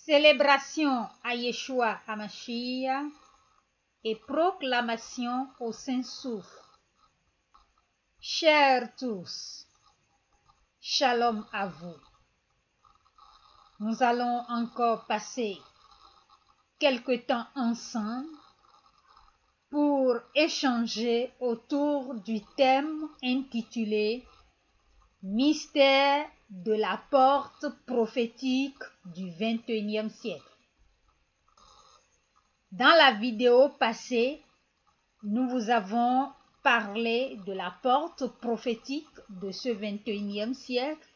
Célébration à Yeshua HaMashiach et proclamation au Saint-Souffle. Chers tous, Shalom à vous. Nous allons encore passer quelque temps ensemble pour échanger autour du thème intitulé Mystère de la porte prophétique du XXIe siècle. Dans la vidéo passée, nous vous avons parlé de la porte prophétique de ce XXIe siècle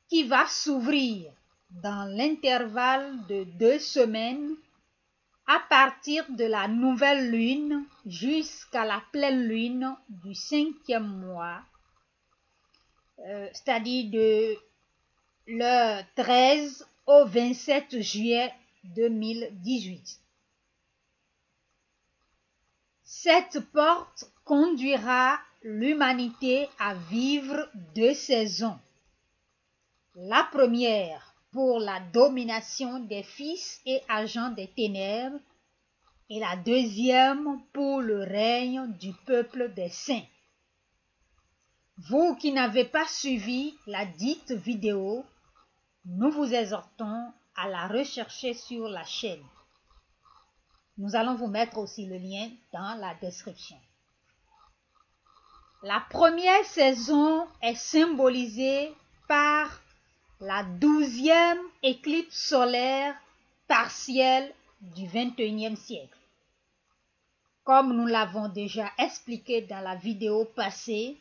qui va s'ouvrir dans l'intervalle de 2 semaines à partir de la nouvelle lune jusqu'à la pleine lune du 5e mois, c'est-à-dire de le 13 au 27 juillet 2018. Cette porte conduira l'humanité à vivre 2 saisons. La première pour la domination des fils et agents des ténèbres et la deuxième pour le règne du peuple des saints. Vous qui n'avez pas suivi la dite vidéo, nous vous exhortons à la rechercher sur la chaîne. Nous allons vous mettre aussi le lien dans la description. La première saison est symbolisée par la 12e éclipse solaire partielle du XXIe siècle. Comme nous l'avons déjà expliqué dans la vidéo passée,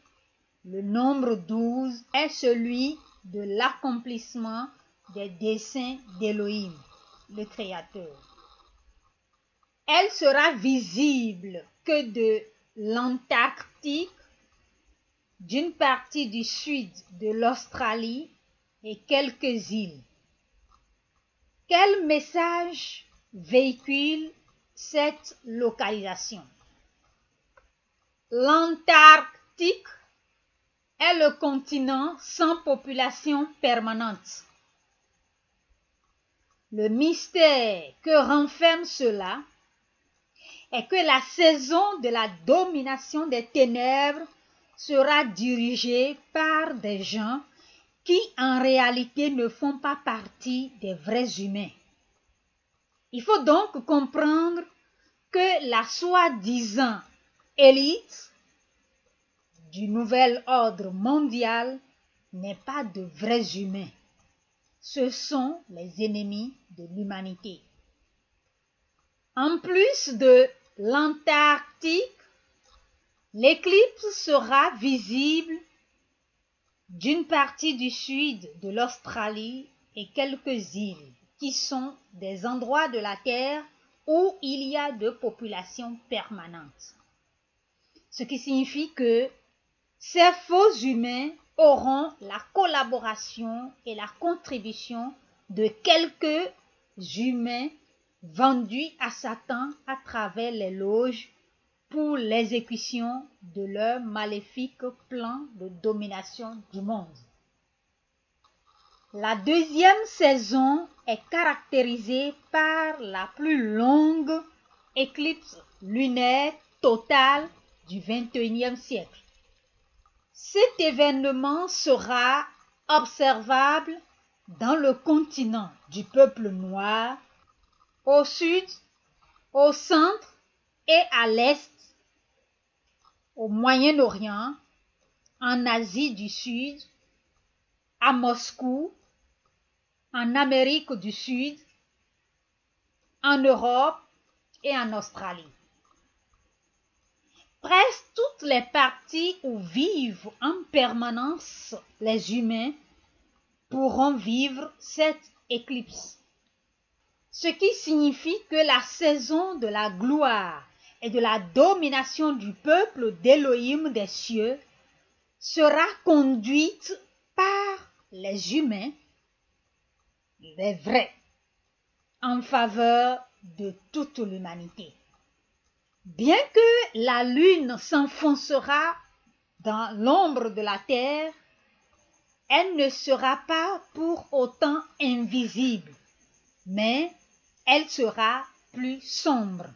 le nombre 12 est celui de l'accomplissement des desseins d'Élohim, le Créateur. Elle sera visible que de l'Antarctique, d'une partie du sud de l'Australie et quelques îles. Quel message véhicule cette localisation? L'Antarctique est le continent sans population permanente. Le mystère que renferme cela est que la saison de la domination des ténèbres sera dirigée par des gens qui en réalité ne font pas partie des vrais humains. Il faut donc comprendre que la soi-disant élite du nouvel ordre mondial n'est pas de vrais humains. Ce sont les ennemis de l'humanité. En plus de l'Antarctique, l'éclipse sera visible d'une partie du sud de l'Australie et quelques îles qui sont des endroits de la Terre où il y a de populations permanentes. Ce qui signifie que ces faux humains auront la collaboration et la contribution de quelques humains vendus à Satan à travers les loges pour l'exécution de leur maléfique plan de domination du monde. La deuxième saison est caractérisée par la plus longue éclipse lunaire totale du XXIe siècle. Cet événement sera observable dans le continent du peuple noir, au sud, au centre et à l'est, au Moyen-Orient, en Asie du Sud, à Moscou, en Amérique du Sud, en Europe et en Australie. Presque toutes les parties où vivent en permanence les humains pourront vivre cette éclipse. Ce qui signifie que la saison de la gloire et de la domination du peuple d'Élohim des cieux sera conduite par les humains, les vrais, en faveur de toute l'humanité. Bien que la lune s'enfoncera dans l'ombre de la terre, elle ne sera pas pour autant invisible. mais elle sera plus sombre.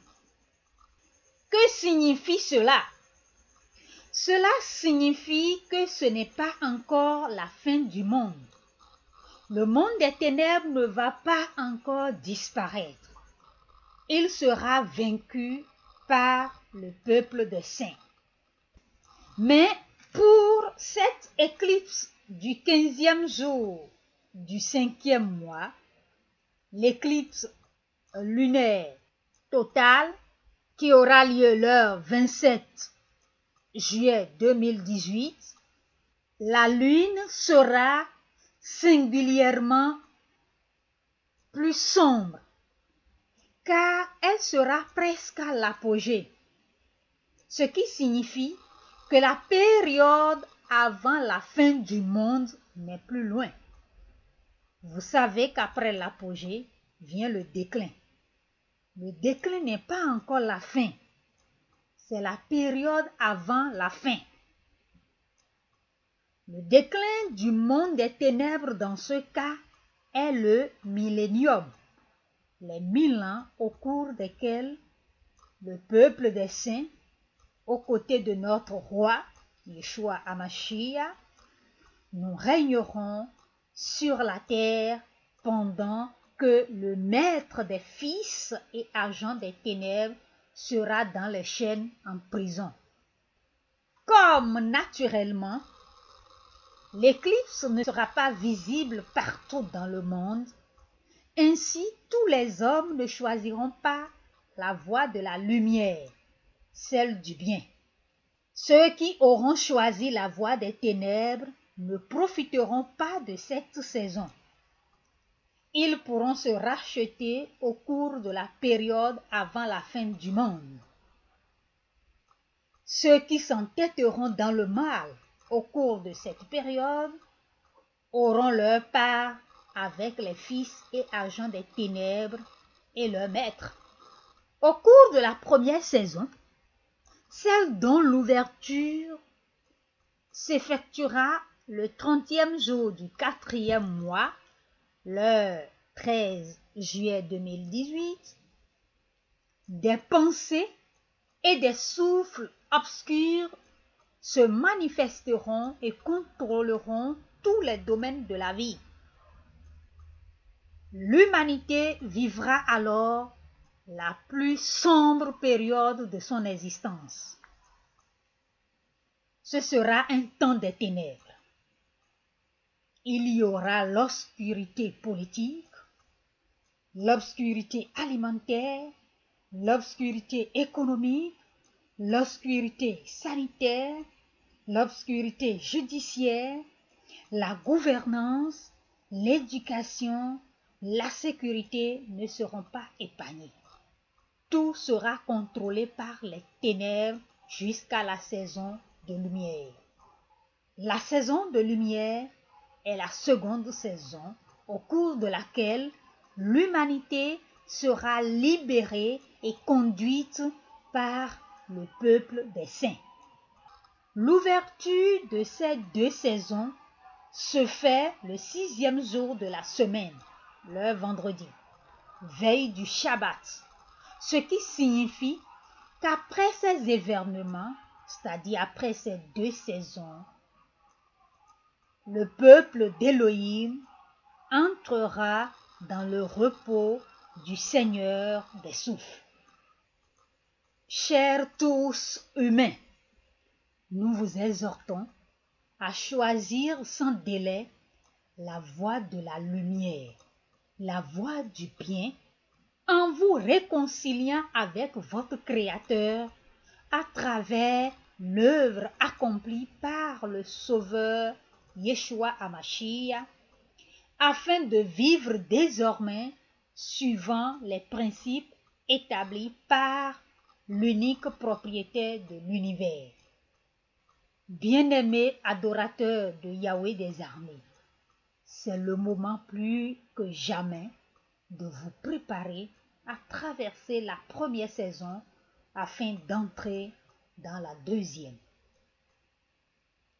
Que signifie cela? Cela signifie que ce n'est pas encore la fin du monde. Le monde des ténèbres ne va pas encore disparaître. Il sera vaincu par le peuple des saints. Mais pour cette éclipse du 15e jour du 5e mois, l'éclipse lunaire totale qui aura lieu le 27 juillet 2018, la lune sera singulièrement plus sombre car elle sera presque à l'apogée, ce qui signifie que la période avant la fin du monde n'est plus loin. Vous savez qu'après l'apogée vient le déclin. Le déclin n'est pas encore la fin, c'est la période avant la fin. Le déclin du monde des ténèbres dans ce cas est le millénium, les 1000 ans au cours desquels le peuple des saints, aux côtés de notre roi, Yeshua HaMashiach, nous régnerons sur la terre pendant que le maître des fils et agent des ténèbres sera dans les chaînes en prison. Comme naturellement, l'éclipse ne sera pas visible partout dans le monde, ainsi tous les hommes ne choisiront pas la voie de la lumière, celle du bien. Ceux qui auront choisi la voie des ténèbres ne profiteront pas de cette saison. Ils pourront se racheter au cours de la période avant la fin du monde. Ceux qui s'entêteront dans le mal au cours de cette période auront leur part avec les fils et agents des ténèbres et leur maître. Au cours de la première saison, celle dont l'ouverture s'effectuera le 30e jour du 4e mois, le 13 juillet 2018, des pensées et des souffles obscurs se manifesteront et contrôleront tous les domaines de la vie. L'humanité vivra alors la plus sombre période de son existence. Ce sera un temps des ténèbres. Il y aura l'obscurité politique, l'obscurité alimentaire, l'obscurité économique, l'obscurité sanitaire, l'obscurité judiciaire, la gouvernance, l'éducation, la sécurité ne seront pas épargnés. Tout sera contrôlé par les ténèbres jusqu'à la saison de lumière. La saison de lumière est la seconde saison au cours de laquelle l'humanité sera libérée et conduite par le peuple des saints. L'ouverture de ces deux saisons se fait le 6e jour de la semaine, le vendredi, veille du Shabbat, ce qui signifie qu'après ces événements, c'est-à-dire après ces deux saisons, le peuple d'Élohim entrera dans le repos du Seigneur des souffles. Chers tous humains, nous vous exhortons à choisir sans délai la voie de la lumière, la voie du bien, en vous réconciliant avec votre Créateur à travers l'œuvre accomplie par le Sauveur Yeshua HaMashiach, afin de vivre désormais suivant les principes établis par l'unique propriétaire de l'univers. Bien-aimés adorateurs de Yahweh des armées, c'est le moment plus que jamais de vous préparer à traverser la première saison afin d'entrer dans la deuxième.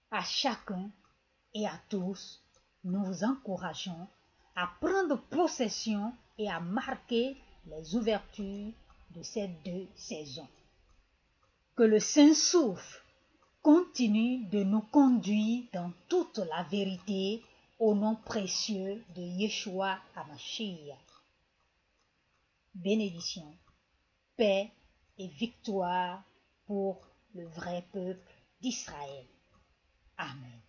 À chacun et à tous, nous vous encourageons à prendre possession et a marqué les ouvertures de ces 2 saisons. Que le Saint-Souffle continue de nous conduire dans toute la vérité au nom précieux de Yeshua HaMashiach. Bénédiction, paix et victoire pour le vrai peuple d'Israël. Amen.